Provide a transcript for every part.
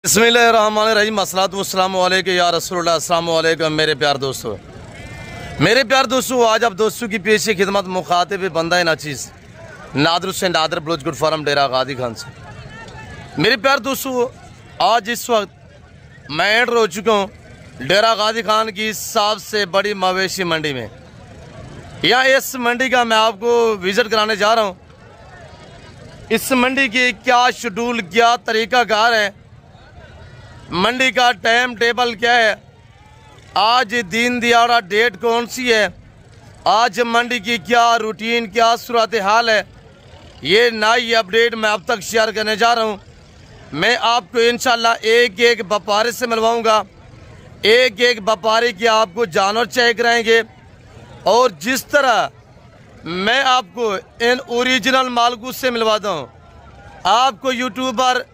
बिस्मिल्लाहिर्रहमानिर्रहीम अस्सलातु वस्सलामु अलैका या रसूलुल्लाह अस्सलामु अलैकुम मेरे प्यार दोस्तों, आज आप दोस्तों की पेशी खिदमत मुखातिब बंदा नाचीज़ नादर हुसैन नादर बलोच गुड फार्म डेरा गादी खान से। मेरे प्यार दोस्तों, आज इस वक्त मैं एंटर हो चुका हूँ डेरा गादी खान की सबसे बड़ी मवेशी मंडी में। यहाँ इस मंडी का मैं आपको विज़िट कराने जा रहा हूँ। इस मंडी की क्या शेड्यूल, क्या तरीक़ाकार है, मंडी का टाइम टेबल क्या है, आज दिन दिहाड़ा डेट कौन सी है, आज मंडी की क्या रूटीन, क्या सूरत हाल है, ये नई अपडेट मैं अब तक शेयर करने जा रहा हूँ। मैं आपको इंशाल्लाह एक एक व्यापारी से मिलवाऊंगा, एक एक व्यापारी की आपको जानवर चेक कराएंगे। और जिस तरह मैं आपको इन ओरिजिनल मालकू से मिलवाता हूँ, आपको यूट्यूबर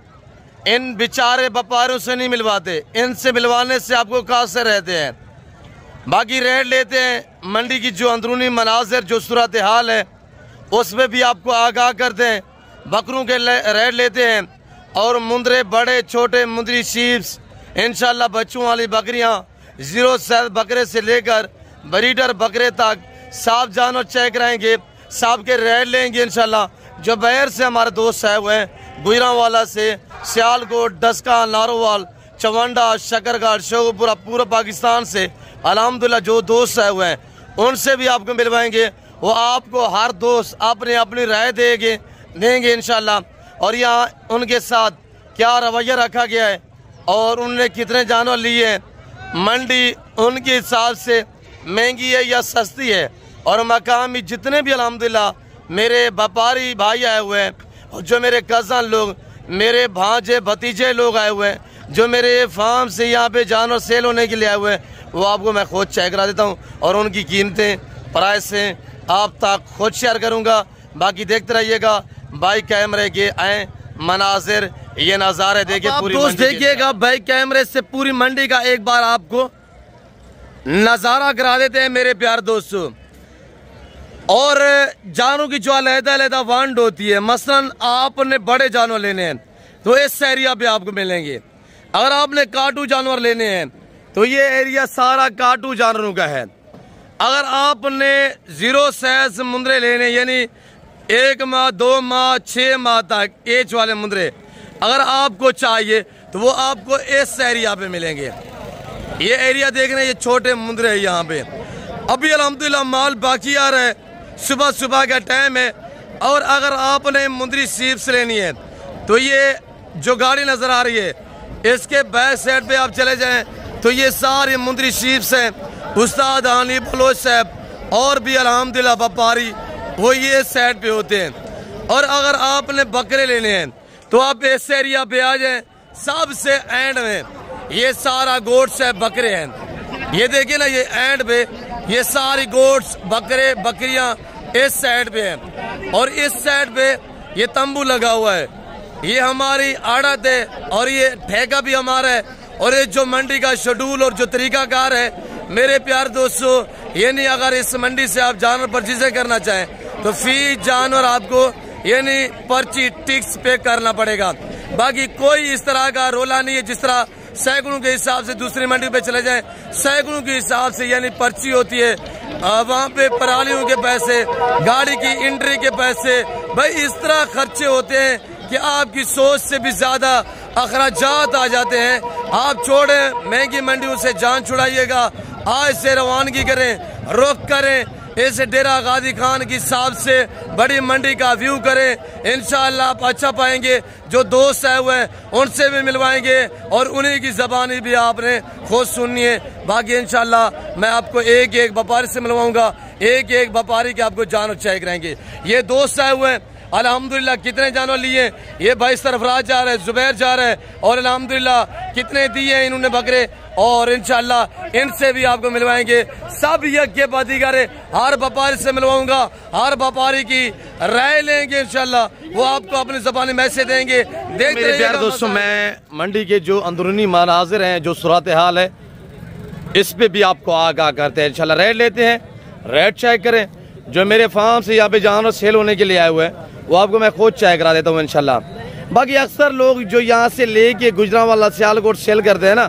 इन बेचारे व्यापारियों से नहीं मिलवाते, इनसे मिलवाने से आपको कासे रहते हैं। बाकी रेट लेते हैं, मंडी की जो अंदरूनी मनाजिर, जो सूरत हाल है उसमें भी आपको आगाह करते हैं। बकरों के रेट लेते हैं और मुंदरे, बड़े छोटे मुंदरी शीप्स, इंशाल्लाह बच्चों वाली बकरियां, 0 से बकरे से लेकर ब्रीडर बकरे तक सब जानवर चेक कराएंगे, सब के रेट लेंगे इंशाल्लाह। जो बाहर से हमारे दोस्त आए हुए हैं, गुजरांवाला से, सियालकोट, डस्का, नारोवाल, चवंडा, शकरगढ़, शेखपुरा, पूरा पाकिस्तान से अल्हम्दुलिल्लाह जो दोस्त आए हुए हैं उनसे भी आपको मिलवाएंगे। वो आपको हर दोस्त अपनी अपनी राय देंगे इंशाल्लाह। और यहाँ उनके साथ क्या रवैया रखा गया है और उन्होंने कितने जानवर लिए हैं, मंडी उनके हिसाब से महंगी है या सस्ती है, और मकामी जितने भी अल्हम्दुलिल्लाह मेरे व्यापारी भाई आए हुए हैं, और जो मेरे कज़न लोग, मेरे भांजे भतीजे लोग आए हुए हैं, जो मेरे फार्म से यहाँ पे जानवर सेल होने के लिए आए हुए हैं, वो आपको मैं खुद चेक करा देता हूँ और उनकी कीमतें, प्राइसें आप तक खुद शेयर करूँगा। बाकी देखते रहिएगा, बाई कैमरे के आए मनाजिर, ये नज़ारे देखिए पूरी दोस्त देखिएगा। बाई कैमरे से पूरी मंडी का एक बार आपको नज़ारा करा देते हैं मेरे प्यार दोस्तों। और जानों की जो अलग-अलग वांड होती है, मसलन आपने बड़े जानवर लेने हैं तो इस एरिया पे आपको मिलेंगे। अगर आपने काटू जानवर लेने हैं तो ये एरिया सारा काटू जानवरों का है। अगर आपने 0 साइज मुंदरे लेने, यानी 1 माह, 2 माह, 6 माह तक एज वाले मुंदरे अगर आपको चाहिए तो वो आपको इस एरिया पे मिलेंगे। ये एरिया देख रहे हैं, ये छोटे मुंदरे हैं यहाँ पे। अभी अल्हम्दुलिल्लाह माल बाकी आ रहा है, सुबह सुबह का टाइम है। और अगर आपने मुंदरी सीप्स लेनी है तो ये जो गाड़ी नज़र आ रही है, इसके बैक साइड पे आप चले जाएं तो ये सारी मुंदरी सीप्स हैं। उस्ताद हानी बलोच साहब और भी अल्हम्दुलिल्लाह व्यापारी वो ये साइड पे होते हैं। और अगर आपने बकरे लेने हैं तो आप इस एरिया पे आ जाएं। सबसे एंड में ये सारा गोट्स है, बकरे हैं। ये देखिए ना, ये एंड पे ये सारी गोट्स, बकरे, बकरियां इस साइड पे हैं। और इस साइड पे ये तंबू लगा हुआ है, ये हमारी आड़त है और ये ठेका भी हमारा है। और ये जो मंडी का शेड्यूल और जो तरीकाकार है मेरे प्यार दोस्तों, ये नहीं, अगर इस मंडी से आप जानवर परचेज करना चाहें तो फी जानवर आपको यानी पर्ची टिक्स पे करना पड़ेगा। बाकी कोई इस तरह का रोला नहीं है। जिस तरह सैकड़ों के हिसाब से दूसरी मंडी पे चले जाएं, सैकड़ों के हिसाब से यानी पर्ची होती है, वहाँ पे परालियों के पैसे, गाड़ी की एंट्री के पैसे, भाई इस तरह खर्चे होते हैं कि आपकी सोच से भी ज्यादा अखराजात आ जाते हैं। आप छोड़ें महंगी मंडियों से जान छुड़ाइएगा, आज से रवानगी करें, रुख करें, इस डेरा गादी खान की सबसे बड़ी मंडी का व्यू करें। इंशाअल्लाह आप अच्छा पाएंगे। जो दोस्त आए हुए हैं उनसे भी मिलवाएंगे और उन्हीं की ज़बानी भी आपने खुद सुननी है। बाकी इंशाअल्लाह मैं आपको एक एक व्यापारी से मिलवाऊंगा, एक एक व्यापारी के आपको जानवर चेक करेंगे। ये दोस्त आए हुए हैं, अल्हम्दुलिल्लाह कितने जानवर लिए, ये भाई सरफराज जा रहे हैं, जुबैर जा रहे हैं, और अल्हम्दुलिल्लाह कितने दिए हैं इन्होंने बकरे, और इंशाअल्लाह इनसे भी आपको मिलवाएंगे। सब यज्ञ बाती करे, हर व्यापारी से मिलवाऊंगा, हर व्यापारी की राय लेंगे इंशाअल्लाह, वो आपको अपनी ज़बानी मैसेज देंगे। देखते रहिए प्यारे दोस्तों, मैं मंडी के जो अंदरूनी मनाजिर हैं, जो सूरत हाल है, इस पे भी आपको आगाह करते हैं इंशाअल्लाह। रेट लेते हैं, रेट चेक करें। जो मेरे फार्म से यहाँ पे जानवर सेल होने के लिए आए हुए हैं वो आपको मैं खुद चेक करा देता हूँ इंशाल्लाह। बाकी अक्सर लोग जो यहाँ से लेके गुजरांवाला सियालकोट सेल करते हैं ना,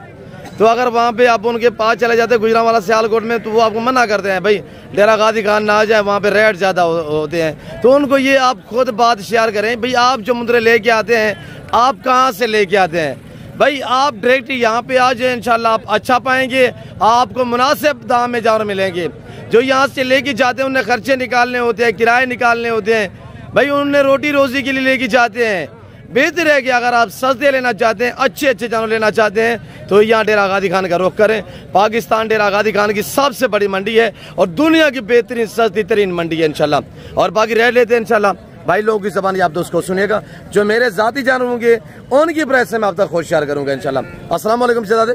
तो अगर वहाँ पे आप उनके पास चले जाते हैं गुजरांवाला सियालकोट में, तो वो आपको मना करते हैं भाई डेरा गाजी खान ना आ जाए, वहाँ पे रेट ज़्यादा होते हैं। तो उनको ये आप खुद बात शेयर करें, भाई आप जो मुंदरे लेके आते हैं आप कहाँ से लेके आते हैं, भाई आप डायरेक्ट यहाँ पे आ जाए, इंशाल्लाह आप अच्छा पाएंगे, आपको मुनासिब दाम में जानवर मिलेंगे। जो यहाँ से लेके जाते हैं उन्हें खर्चे निकालने होते हैं, किराए निकालने होते हैं, भाई उन्हें रोटी रोजी के लिए लेके जाते हैं। बेहतर है कि अगर आप सस्ते लेना चाहते हैं, अच्छे अच्छे जानवर लेना चाहते हैं, तो यहाँ डेरा गाजी खान का रुख करें। पाकिस्तान डेरा गाजी खान की सबसे बड़ी मंडी है और दुनिया की बेहतरीन सस्ती तरीन मंडी है इंशाल्लाह। और बाकी रेट लेते हैं इंशाल्लाह। भाई लोगों की ज़बान आप दोस्त को सुनिएगा, जो मेरे ज़ाती जानवर होंगे उनकी प्राइस से मैं आप तक खुद शेयर करूँगा इंशाल्लाह। अस्सलाम वालेकुम शहजादे,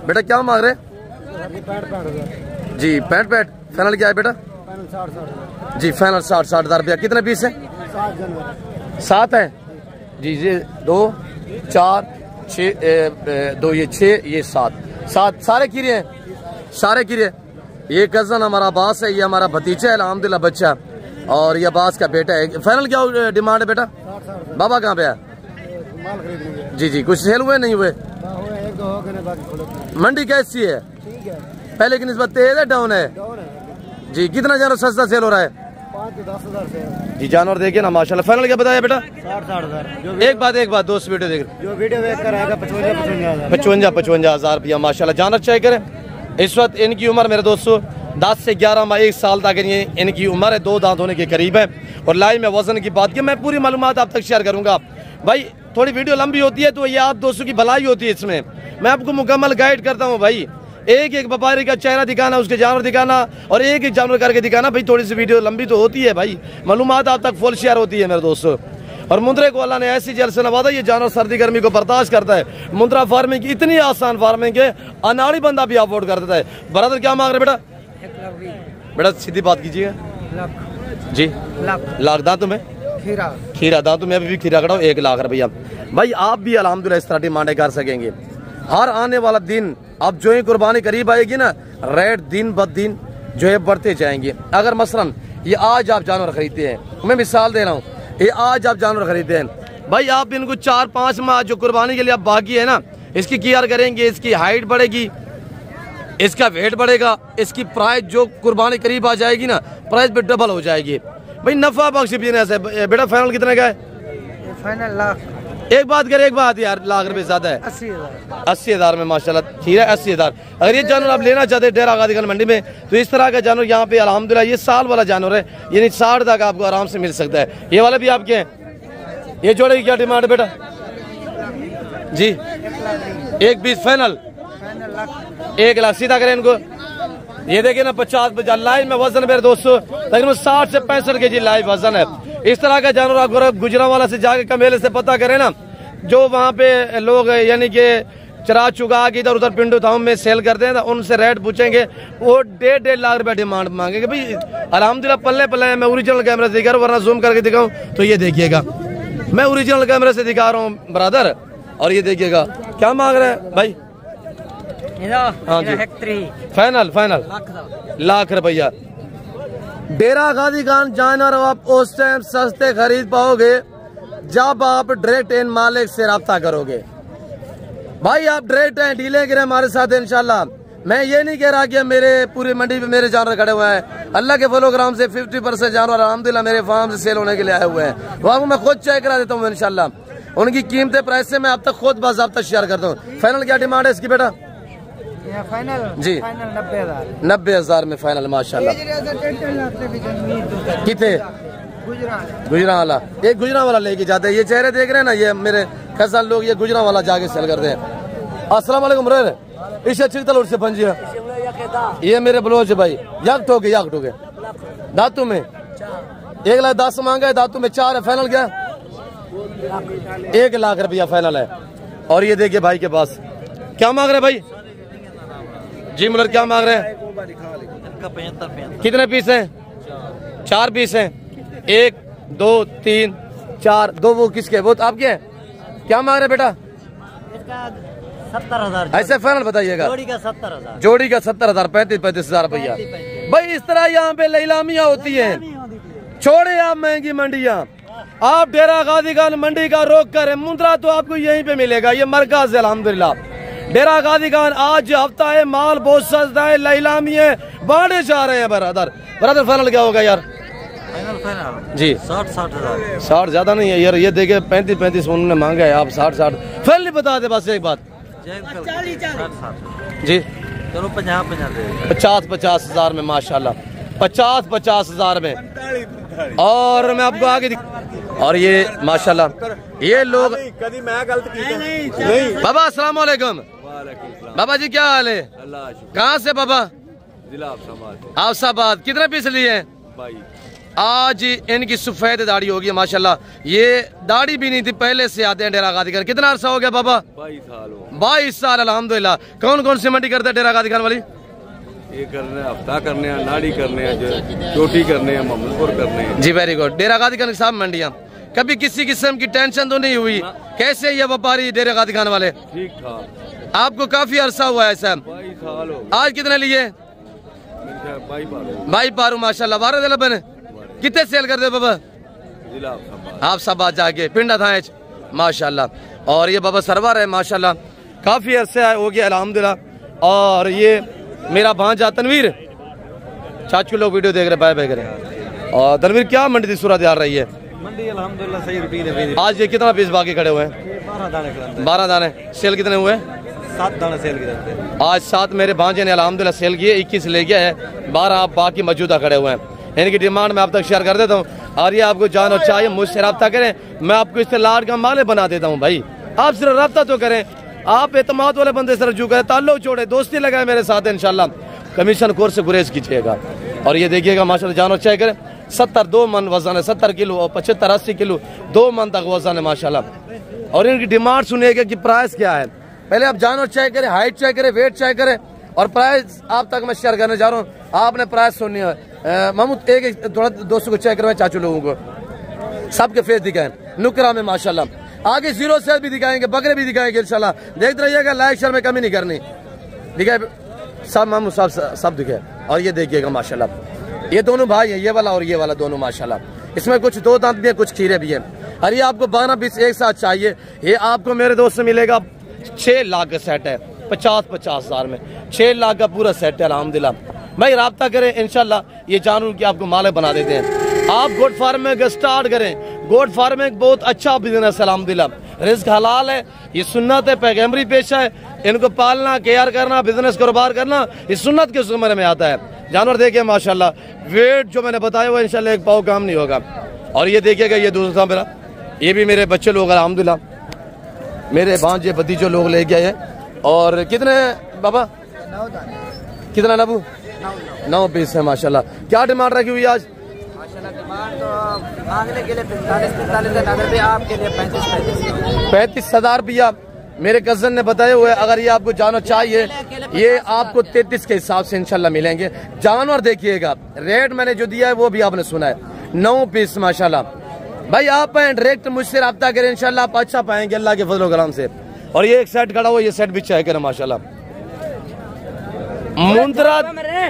बेटा क्या मांग रहे जी? 65 फाइनल क्या है बेटा? जी फाइनल 60 हज़ार रुपया। कितने पीस है? 7 है जी। ये 2 4 6 2 ये 6 ये 7 सारे कीरे हैं, सारे कीरे। ये कज़न हमारा अब्बास है, ये हमारा भतीजा है अल्हम्दुलिल्लाह बच्चा, और ये अब्बास का बेटा है। फाइनल क्या डिमांड है बेटा? बाबा कहाँ पे है? जी जी कुछ सेल हुए नहीं हुए? मंडी कैसी है? पहले की निस्बत तेज है डाउन है जी? कितना जानवर सस्ता सेल हो रहा है? 5 से 10 हज़ार से जी। जानवर देखिए ना माशाल्लाह। फाइनल क्या बताया बेटा? 60 हज़ार। एक बात दोस्त वीडियो देख जो वीडियो देख कर आएगा 55 हज़ार रुपया माशाल्लाह। जानवर चेक करें। इस वक्त इनकी उम्र मेरे दोस्तों 10 से 11 माह 1 साल तक इनकी उम्र है, 2 दांत होने के करीब है। और लाइव में वजन की बात की मैं पूरी मालूमात आप तक शेयर करूंगा। भाई थोड़ी वीडियो लंबी होती है तो ये आप दोस्तों की भलाई होती है, इसमें मैं आपको मुकम्मल गाइड करता हूँ। भाई एक एक व्यापारी का चेहरा दिखाना, उसके जानवर दिखाना और एक एक जानवर करके दिखाना। भाई थोड़ी सी वीडियो लंबी तो होती है, भाई मालूमात आप तक फुल शेयर होती है मेरे दोस्तों। और मुंद्रे को अल्लाह ने ऐसी जल से नवाजा, ये जानवर सर्दी गर्मी को बर्दाश्त करता है। मुंद्रा फार्मिंग की इतनी आसान फार्मिंग है, अनाड़ी बंदा भी अफोर्ड कर देता है। ब्रदर क्या मांग रहे बेटा? बेटा सीधी बात कीजिएगा जी। लाख दांतों में खीरा दांतों में अभी भी खीरा खड़ा 1 लाख रुपया। भाई आप भी अल्हम्दुलिल्लाह इस तरह डिमांडें कर सकेंगे। हर आने वाला दिन अब जो ही कुर्बानी करीब आएगी ना, रेट दिन ब दिन जो है बढ़ते जाएंगे। अगर मसलन ये आज आप जानवर खरीदते हैं, मैं मिसाल दे रहा हूँ, ये आज आप जानवर खरीदते हैं, भाई आप इनको 4-5 माह जो कुर्बानी के लिए अब बाकी है ना, इसकी केयर करेंगे, इसकी हाइट बढ़ेगी, इसका वेट बढ़ेगा, इसकी प्राइस जो कुर्बानी करीब आ जाएगी ना, प्राइस भी डबल हो जाएगी। भाई नफा बख्श बिजनेस है। बेटा फाइनल कितने का है? फाइनल लाख। एक बात यार, लाख रुपए ज्यादा है। 80 हज़ार में माशाल्लाह खीरा 80 हज़ार। अगर ये जानवर आप लेना चाहते हैं डेरा गाजी खान मंडी में, तो इस तरह का जानवर यहाँ पे अल्हम्दुलिल्लाह ये साल वाला जानवर है, यानी 60 तक आपको आराम से मिल सकता है। ये वाले भी आपके हैं। ये जोड़े की क्या डिमांड बेटा? जी 1 20 फाइनल 1 लाख सीधा करें इनको। ये देखिए ना 50 लाइव में वजन मेरे दोस्तों तकरीबन 60 से 65 केजी लाइव वजन है। इस तरह का जानवर आप गुजरांवाला से जाके कमेले से पता करें ना, जो वहाँ पे लोग यानी कि चरा चुगा के इधर उधर पिंडू थाम में सेल करते हैं, तो उनसे रेट पूछेंगे, वो 1.5 लाख रुपया डिमांड मांगेंगे। भाई अल्हम्दुलिल्लाह पल्ले पल्ले मैं ओरिजिनल कैमरे से दिखा रहा हूँ, वरना जूम करके दिखाऊं तो ये देखिएगा मैं ओरिजिनल कैमरे से दिखा रहा हूँ ब्रदर। और ये देखिएगा क्या मांग रहे हैं भाई? हाँ जी फाइनल लाख रुपया। डेरा गाजी खान जानवर आप उस टाइम सस्ते खरीद पाओगे जब आप डायरेक्ट इन मालिक से रब्ता करोगे। भाई आप डायरेक्ट हैं, डीलिंग करें हमारे साथ इंशाल्लाह। मैं ये नहीं कह रहा कि मेरे पूरी मंडी पे मेरे जानवर खड़े हुए हैं। अल्लाह के फलोग्राम से 50% जानवर अल्हम्दुलिल्लाह मेरे फार्म से सेल होने के लिए आए हुए हैं। वो आपको मैं खुद चेक करा देता हूँ इंशाल्लाह। उनकी कीमतें प्राइस से मैं अब तक खुद बाज़ाब्ता शेयर करता हूँ। फाइनल क्या डिमांड है इसकी बेटा? फाइनल जी 90 हज़ार में फाइनल माशाल्लाह। कितने गुजरांवाला? एक गुजरांवाला लेके जाते हैं। ये चेहरे देख रहे हैं ना, ये मेरे खजान लोग ये गुजरांवाला जाके सेल करते हैं। अस्सलाम वालेकुम रे इसे चिकतल से पंजी है। ये मेरे बलोच भाई याक ठोके दातू में 1 लाख 10 मांगा है, दातू में 4 है। फाइनल क्या? 1 लाख रुपया फाइनल है। और ये देखिए भाई के पास क्या मांग रहे भाई? जी मुलर क्या मांग रहे हैं? 75। कितने पीस हैं? 4 पीस हैं। 1 2 3 4 2 वो किसके? वो आपके हैं। क्या मांग रहे बेटा? 70,000 ऐसे फाइनल बताइएगा। जोड़ी का 70,000। जोड़ी का 70,000 35 हज़ार रुपया। भाई इस तरह यहाँ पे नीलामियाँ होती हैं। छोड़े आप महंगी मंडियाँ, आप डेरा गाजी खान मंडी का रोक कर मुंद्रा तो आपको यहीं पे मिलेगा, ये मरकज है अल्हम्दुलिल्लाह। डेरा गाजी खान आज हफ्ता है, माल बहुत सस्ता है, लैलामी है, बांटे जा रहे हैं बरादर। फाइनल क्या होगा यार? फाइनल जी 60 हजार। 60 ज्यादा नहीं है यार, ये देखे 35 उन्होंने मांगा है, आप 60 फाइनल नहीं बता दे। बस एक बात 60 जी, चलो 50 दे। 50 हजार में माशाल्लाह, 50 हजार में। और मैं आपको आगे और ये माशाल्लाह ये लोग। कभी मैं गलत की बाबा अस्सलाम वालेकुम। बाबा जी क्या हाल है? कहाँ से बाबा? जिला आफसाबाद। कितने पीस लिए? आज इनकी सफेद दाढ़ी होगी माशाल्लाह, ये दाढ़ी भी नहीं थी, पहले से आते हैं डेरा गाजी खान। कितना अरसा हो गया बाबा? 22 साल अल्हम्दुलिल्लाह। कौन कौन सी मंडी करते हैं डेरा गाजी खान वाली? ये करने हफ्ता करने हैं, नाड़ी करने हैं, चोटी करने हैं, मोहम्मदपुर करने हैं। जी वेरी गुड। डेरा गाजी खान की सब मंडियाँ, कभी किसी किस्म की टेंशन तो नहीं हुई? कैसे ये व्यापारी डेरा गाजी खान वाले? ठीक ठाक। आपको काफी अरसा हुआ है सर? 22 साल हो। आज कितने लिए? 22 पारू माशाल्लाह। 12 दिल बने। कितने सेल कर दे बाबा? जिला आप सब बात जाके पिंडा था माशाल्लाह। और ये बाबा सरवर है माशाल्लाह, काफी अरसे हो गया अल्हम्दुलिल्लाह। और ये मेरा भांजा तनवीर, चाचू लोग वीडियो देख रहे, बाय बाय करें। और तनवीर क्या मंडी की सूरत आ रही है? मंडी अल्हम्दुलिल्लाह सही रूटीन है। आज ये कितना पीस बाकी खड़े हुए हैं? 12 दाने। 12 दाने। सेल कितने हुए? 7 दाने सेल किए। आज 7 मेरे भांजे ने अल्हम्दुलिल्लाह सेल किए, 21 ले गया है, 12 आप बाकी मौजूदा खड़े हुए हैं। इनकी डिमांड मैं आप तक शेयर कर देता हूँ। और ये आपको जान और चाहिए मुझसे रब्ता करें, मैं आपको इससे लाड का माले बना देता हूँ भाई। आप सिर्फ रब्ता तो करें, आप एतमाद वाले बंदे से रजू करें, ताल्लुक छोड़े, दोस्ती लगाए मेरे साथ इंशाल्लाह। कमीशन कोर्स से गुरेज कीजिएगा। और ये देखिएगा माशाल्लाह जान और चाहिए करें, 72 मन वजन है, 70 किलो और 75-80 किलो 2 मन तक वजन है माशाल्लाह। और इनकी डिमांड सुनिएगा कि प्राइस क्या है। पहले आप जान और चेक करें, हाइट चेक करें, वेट चेक करें, और प्राइस आप तक मैं शेयर करने जा रहा हूँ। आपने प्राइस सुननी है। महमूद एक थोड़ा दोस्तों को चेक करवाए, चाचू लोगों को सबके फेस दिखाएं नुकरा में माशाल्लाह। आगे 0 सेल भी दिखाएंगे, बकरे भी दिखाएंगे इंशाल्लाह। देखते रहिएगा, लाइक शेयर में कमी नहीं करनी। दिखाए सब महमूद सब दिखे। और ये देखिएगा माशाल्लाह, ये दोनों भाई हैं, ये वाला और ये वाला दोनों माशाल्लाह। इसमें कुछ 2 दांत भी है, कुछ खीरे भी हैं। और ये आपको 12 पीस एक साथ चाहिए। ये आपको मेरे दोस्त से मिलेगा 6 लाख का सेट है, 50 हजार में 6 लाख का पूरा सेट है अल्हम्दुलिल्लाह। भाई राब्ता करें इंशाल्लाह, ये जानूं कि आपको माले बना देते हैं। आप गोट फार्मिंग स्टार्ट करें। गोट फार्मिंग बहुत अच्छा बिजनेस है अल्हम्दुलिल्लाह। रिस्क हलाल है, ये सुन्नत है, पैगम्बरी पेशा है। इनको पालना, केयर करना, बिजनेस कारोबार करना, ये सुन्नत के जुम्रे में आता है। जानवर देखिए माशाल्लाह, वेट जो मैंने बताया हुआ इंशाल्लाह 1 पाव काम नहीं होगा। और ये देखिएगा, ये दूसरा मेरा, ये भी मेरे बच्चे लोग अल्हम्दुलिल्लाह, मेरे भांजे भतीजो लोग ले गए हैं। और कितने बाबा? 9 दाने। कितना नबू? 9 पीस है माशाल्लाह। क्या डिमांड रखी हुई आज? माशाल्लाह डिमांड तो मांगने के लिए 45 अगर भी आपके लिए 35 हजार रुपया मेरे कजन ने बताए हुए। अगर ये आपको जानवर चाहिए, ये आपको 33 के हिसाब से इंशाल्लाह मिलेंगे। जानवर देखिएगा, रेट मैंने जो दिया है वो भी आपने सुना है। 9 पीस माशाल्लाह। भाई आप डायरेक्ट मुझसे रब्ता करें, इंशाल्लाह आप अच्छा पाएंगे अल्लाह के फजल करम से। और ये एक सेट खड़ा हुआ, ये सेट भी चेक करें माशाल्लाह। मुंद्रा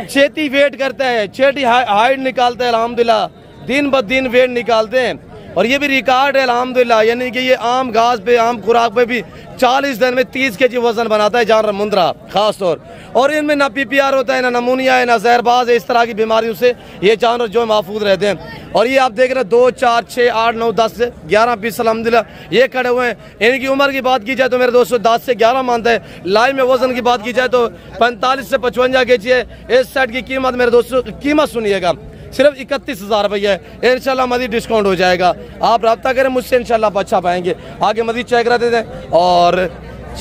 चेती वेट करता है, चेटी हाइट निकालता है अल्हम्दुलिल्लाह, दिन ब दिन वेट निकालते हैं। और ये भी रिकॉर्ड है अल्हम्दुलिल्लाह, यानी कि ये आम घास पे, आम खुराक पे भी 40 दिन में 30 केजी वजन बनाता है जानवर मुंद्रा खास तौर। और इनमें ना PPR होता है, ना नमूनिया है, ना जहरबाज है, इस तरह की बीमारियों से ये जानवर जो महफूज रहते हैं। और ये आप देख रहे हैं 2, 4, 6, 8, 9, 10 से 11 पीस अल्हम्दुलिल्लाह ये खड़े हुए हैं। इनकी उम्र की बात की जाए तो मेरे दोस्तों 10 से 11 मंथ है। लाइव में वजन की बात की जाए तो 45 से 55 केजी है। इस सेट की कीमत मेरे दोस्तों, कीमत सुनिएगा, सिर्फ 31 हजार रुपया है। इंशाल्लाह मजीद डिस्काउंट हो जाएगा। आप रब्ता करें मुझसे, इंशाल्लाह आप अच्छा पाएंगे। आगे मजीद चेक रहते थे। और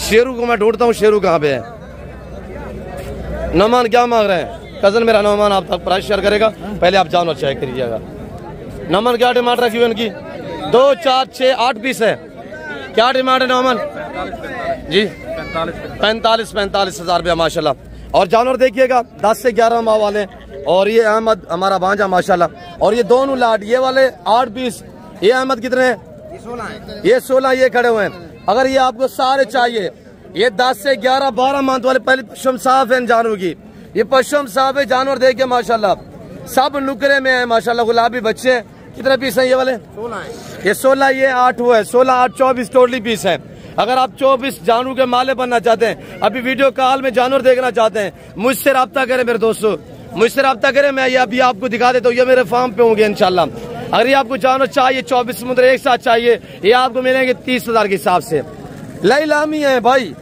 शेरू को मैं ढूंढता हूँ, शेरू कहाँ पे है? नौमान क्या मांग रहे हैं? कजन मेरा नौमान आप तक प्राइस शेयर करेगा, पहले आप जानवर चेक करिएगा। नौमान क्या डिमांड रखी हुई उनकी? 2, 4, 6, 8 पीस है। क्या डिमांड है नौमान जी? 45 हजार रुपया माशाल्लाह। और जानवर देखिएगा 10 से 11 माह वाले। और ये अहमद हमारा भांजा माशाल्लाह। और ये दोनों लाड, ये वाले 8 पीस। ये अहमद कितने हैं? ये 16 ये खड़े हुए हैं। अगर ये आपको सारे चाहिए, ये 10 से 11, 12 मंथ वाले, पहले पश्चिम साफ है जानवर की, ये पश्चिम साफ है जानवर देखिए माशाल्लाह, सब नुकरे में है माशाल्लाह, गुलाबी बच्चे। कितने पीस हैं ये वाले? ये 16 ये 8 हुआ है, 16 8 24 टोटली पीस है। अगर आप 24 जानवर के माले बनना चाहते हैं, अभी वीडियो कॉल में जानवर देखना चाहते हैं, मुझसे रब्ता करें मेरे दोस्तों, मुझसे रब्ता करें। मैं ये अभी आपको दिखा देता हूँ, ये मेरे फार्म पे होंगे इंशाल्लाह। अगर ये आपको जानवर चाहिए 24 समुद्र एक साथ चाहिए, ये आपको मिलेंगे 30,000 के हिसाब से। लामी है भाई,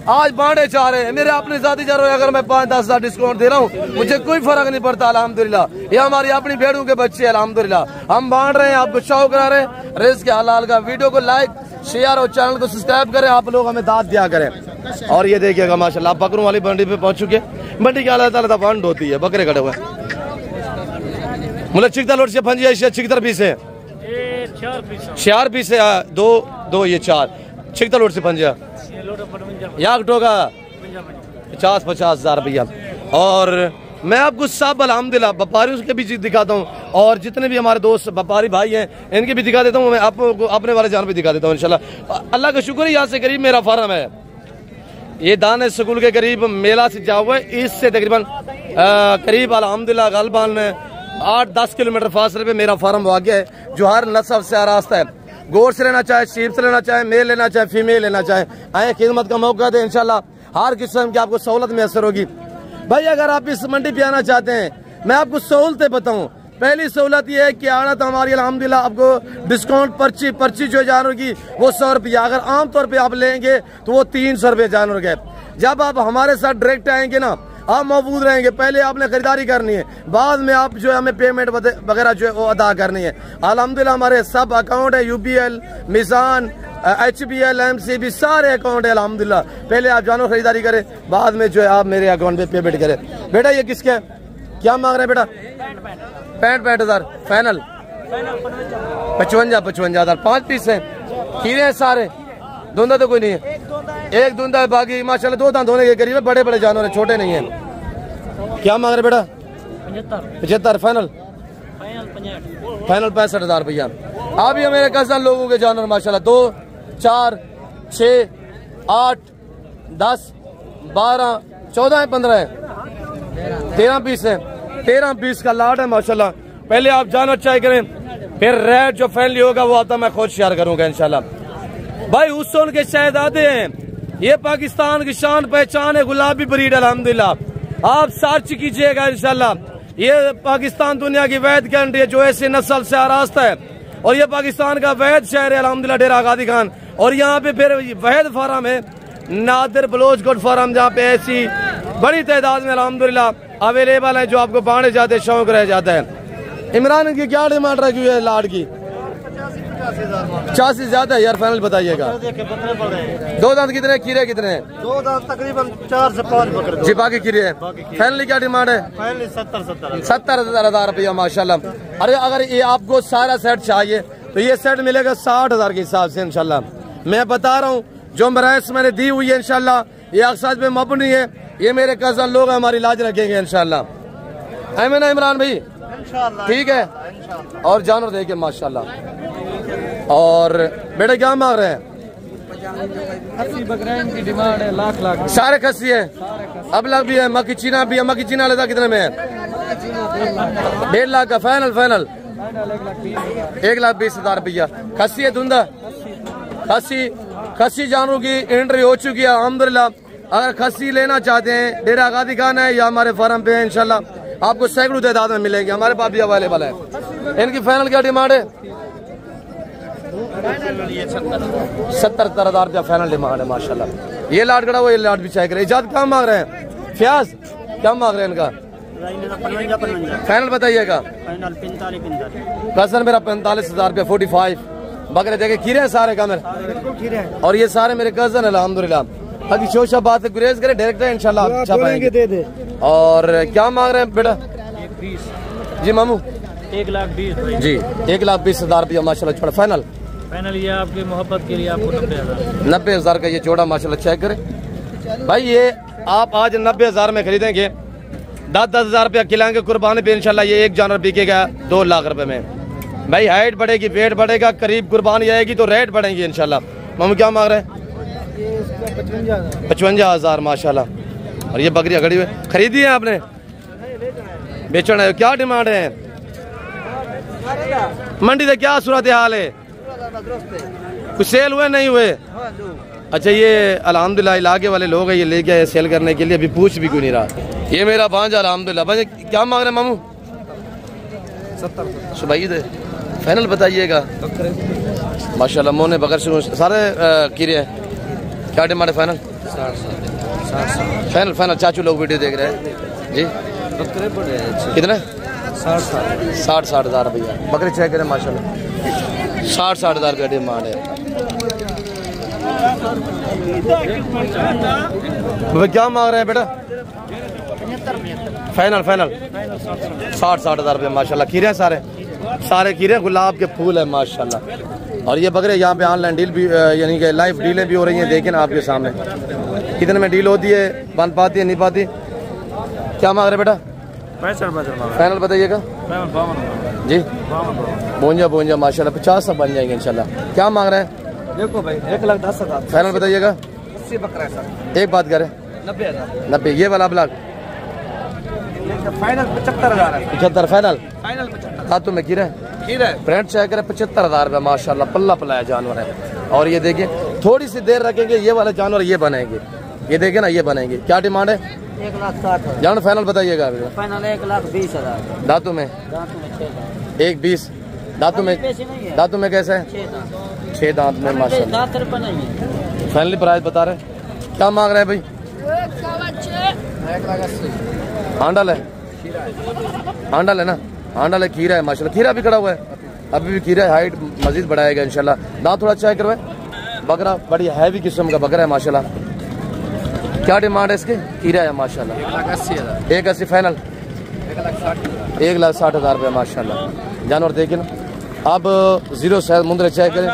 आज बांटे चाह रहे हैं मेरे अपने जाती जा रहे हैं। अगर मैं 5-10 हज़ार डिस्काउंट दे रहा हूँ, मुझे कोई फर्क नहीं पड़ता अल्हम्दुलिल्लाह। ये हमारी अपनी भेड़ों के बच्चे अल्हम्दुलिल्लाह, हम बांट रहे हैं, आपको शौक करा रहे हैं रिज़्क़ हलाल का। वीडियो को लाइक शेयर और चैनल को सब्सक्राइब करें, आप लोग हमें दाद दिया करें। और ये देखिएगा माशाल्लाह, बकरों वाली मंडी पे पहुंच चुके। मंडी की अल्लाह ताला फंड होती है, बकरे खड़े हुए मुझे चिकता लोट से फंजी है, चिकतर पीस है 4 पीस है, 2 ये 4 चिकता लोट से फंजिया याक टोका 50-50 हज़ार रुपया। और मैं आपको सब अल्हम्दुलिल्लाह व्यापारियों के भी दिखाता हूँ, और जितने भी हमारे दोस्त व्यापारी भाई हैं इनके भी दिखा देता हूँ। मैं आपको अपने वाले जानवर भी दिखा देता हूँ इंशाल्लाह। अल्लाह का शुक्र है, यहाँ से करीब मेरा फार्म है, ये दाने स्कूल के करीब मेला से जा हुआ है, इससे तकरीबन करीब अल्हम्दुलिल्लाह गलबान 8-10 किलोमीटर फासले पे मेरा फार्म वाक़ है, जो हर नस्ल से रास्ता है। गोर से लेना चाहे, शीप से लेना चाहे, मेल लेना चाहे, फीमेल लेना चाहे, आए खिदमत का मौका दे इंशाल्लाह। हर किस्म की आपको सहूलत मैसर होगी। भाई अगर आप इस मंडी पे आना चाहते हैं, मैं आपको सहूलतें बताऊं। पहली सहूलत ये है कि आना तो हमारी अल्हम्दुलिल्लाह आपको डिस्काउंट पर्ची जो जानवर की वो 100 रुपया, अगर आमतौर पे आप लेंगे तो वो 300 रुपये जानवर के। जब आप हमारे साथ डायरेक्ट आएंगे ना, आप मौजूद रहेंगे, पहले आपने खरीदारी करनी है, बाद में आप जो है हमें पेमेंट वगैरह जो है वो अदा करनी है। अल्हम्दुलिल्लाह हमारे सब अकाउंट है, UBL, मिजान, HBL, MCB सारे अकाउंट है अल्हम्दुलिल्लाह। पहले आप जानवर खरीदारी करें, बाद में जो है आप मेरे अकाउंट पे पेमेंट करें। बेटा ये किसके है, क्या मांग रहे हैं बेटा? 65 हज़ार फाइनल, 55 हज़ार। 5 पीस है, खीरे हैं सारे, धुंधा तो कोई नहीं है, एक धुंधा है, बाकी माशाल्लाह 2 दांत होने के करीब है, बड़े बड़े जानवर है, छोटे नहीं है। क्या मांग रहे बेटा? 75 फाइनल, 65 हज़ार रुपया। आप ये मेरे कज़न लोगों के जानवर माशाल्लाह 2, 4, 6, 8, 10, 12, 14 है, 15 है, 13 पीस है, 13 पीस का लाट है माशाल्लाह। पहले आप जानवर चेक करें, फिर रेट जो फैनली होगा वो आता मैं खुद शेयर करूंगा इंशाल्लाह। भाई हुस्न के शहजादे हैं, ये पाकिस्तान की शान पहचान है, गुलाबी ब्रीड अल्हम्दुलिल्लाह। आप सर्च कीजिएगा इंशाल्लाह, ये पाकिस्तान दुनिया की वैद कंट्री है जो ऐसी नस्ल से आरास्ता है, और ये पाकिस्तान का वैद शहर है अल्हम्दुलिल्लाह, डेरा गादी खान। और यहाँ पे फिर वैद फार्म है, नादिर बलोच गोट फार्म, जहाँ पे ऐसी बड़ी तादाद में अल्हम्दुलिल्लाह अवेलेबल है जो आपको बांटे जाते शौक रह जाता है। इमरान की क्या डिमांड रखी हुई है लाड की? 85 ज्यादा है यार, फाइनल बताइएगा। 2 दांत कितने, खीरे कितने हैं? 2 दांत तकरीबन 4 से 5 बकरे जी, बाकी खीरे हैं। फाइनली क्या डिमांड है? 70 हज़ार रुपया माशाल्लाह। अरे अगर ये आपको सारा सेट चाहिए तो ये सेट मिलेगा 60 हज़ार के हिसाब से इंशाल्लाह। मैं बता रहा हूँ, जो मराइस मैंने दी हुई है इंशाल्लाह ये अक्साज पे मबनी है, ये मेरे कज़न लोग हमारी लाज रखेंगे इंशाल्लाह। है ना इमरान भाई? ठीक है। और जानवर देखिए माशाल्लाह। और बेटा क्या मांग रहे हैं? की डिमांड है, लाख सारे खस्सी है, अब लग भी है, मक्की चीना भी है। मक्की चीना लेता कितने में है? 1.5 लाख का फाइनल, 1,20,000 रुपया। खस्सी है धुंधा, खस्सी जानवरों की एंट्री हो चुकी है अल्हम्दुलिल्लाह। अगर खस्सी लेना चाहते हैं, डेरा गादी खान है या हमारे फार्म पे है इंशाल्लाह, आपको सैकड़ों तादाद में मिलेंगे, हमारे पास भी अवेलेबल है। इनकी फाइनल क्या डिमांड है? 70 हज़ार रुपया फाइनल डिमांड है माशाल्लाह। ये लाट खड़ा हुआ, ये लाट भी चेक करे। इजाद क्या मांग रहे हैं? फ्याज क्या मांग रहे हैं इनका? फाइनल बताइएगा। कज़न मेरा 45 हज़ार रुपया, 45 बकरे देखे। खीरे हैं सारे का मेरे, और ये सारे मेरे कज़न है अल्हम्दुलिल्लाह। बाकी शोशा बात से गुरेज करे, डायरेक्ट है इंशाल्लाह अच्छा पाएंगे। और क्या मांग रहे हैं बेटा? 20 जी मामू 1,20,000 जी, 1,20,000 रुपया माशाल्लाह। छोड़ा फाइनल ये आपकी मोहब्बत के लिए आपको 90 हज़ार का ये जोड़ा माशाल्लाह चेक करें। भाई ये आप आज 90 हज़ार में खरीदेंगे, 10-10 हज़ार रुपया खिलाएंगे कुर्बानी पे इंशाल्लाह, ये एक जानवर बिकेगा 2 लाख रुपए में। भाई हाइट बढ़ेगी, वेट बढ़ेगा, करीब कुर्बानी आएगी तो रेट बढ़ेंगे इंशाल्लाह। मामू क्या मांग रहे हैं? 55 हज़ार माशाल्लाह। और ये बकरियां खड़ी हुई खरीदी है आपने, बेचना है? क्या डिमांड है मंडी से? क्या सूरत हाल है? कुछ सेल हुए नहीं हुए? अच्छा, ये अल्हम्दुलिल्लाह इलाके वाले लोग हैं, ये लेके आए सेल करने के लिए, अभी पूछ भी क्यों नहीं रहा। ये मेरा भांजा अल्हम्दुलिल्लाह। भाई क्या मांग रहे हैं मामू? 70 सुबह दे फाइनल बताइएगा। माशाल्लाह मोने बगैर से सारे कीरे हैं। क्या डिमांड है फाइनल? Final final. चाचू लोग वीडियो देख रहे हैं जी। कितने? 60 हज़ार रुपया बकरे चेक करें माशाल्लाह। 60 हज़ार रुपया डिमांड है। क्या मांग रहे हैं बेटा? फाइनल फाइनल 60 हज़ार रुपया माशाल्लाह। खीरे हैं सारे खीरे, गुलाब के फूल है माशाल्लाह। और ये बकरे यहाँ पे ऑनलाइन डील भी यानी कि लाइव डीलें भी हो रही हैं, देखें ना आपके सामने। कितने में डील होती है, बन पाती है नहीं पाती? क्या मांग रहे बेटा? फाइनल बताइएगा जी। 52 माशाल्लाह 50 सब बन जाएंगे इंशाल्लाह। क्या मांग रहे हैं? देखो भाई 1,10,000 फाइनल बताइएगा। 80 बकरा है सर। एक बात करें 90 ये वाला ब्लॉक फाइनल 75,000 है। 75 फाइनल। फाइनल 75 हाथों में खीरा फ्रेंड चेक करें 75 हज़ार माशाल्लाह। पल्ला पलाया जानवर है। और ये देखिए थोड़ी सी देर रखेंगे ये वाले जानवर ये बनेंगे, ये देखे ना ये बनेंगे। क्या डिमांड है? 1,60,000 जान फाइनल बताइएगा। फाइनल 1,20,000 दांतों में 1,20 दांतों में कैसे है? 6 दांत में माशाल्लाह। फाइनली प्राइस बता रहे हैं। क्या मांग रहे हैं भाई? 1,80,000 हांडल है, हांडल है ना, हांडल है। खीरा है माशाल्लाह। खीरा भी खड़ा हुआ है, अभी भी खीरा है। हाइट मजीद बढ़ाएगा इंशाल्लाह। दांत थोड़ा अच्छा है करवाए। बकरा बड़ी हैवी किस्म का बकरा है माशाल्लाह। क्या डिमांड है इसके? खीरा है माशाल्लाह। 1,80,000 1,80 फाइनल। 1,60,000 रुपया माशाल्लाह। जानवर देखिए ना अब 0 से मुंदरे चेक करें।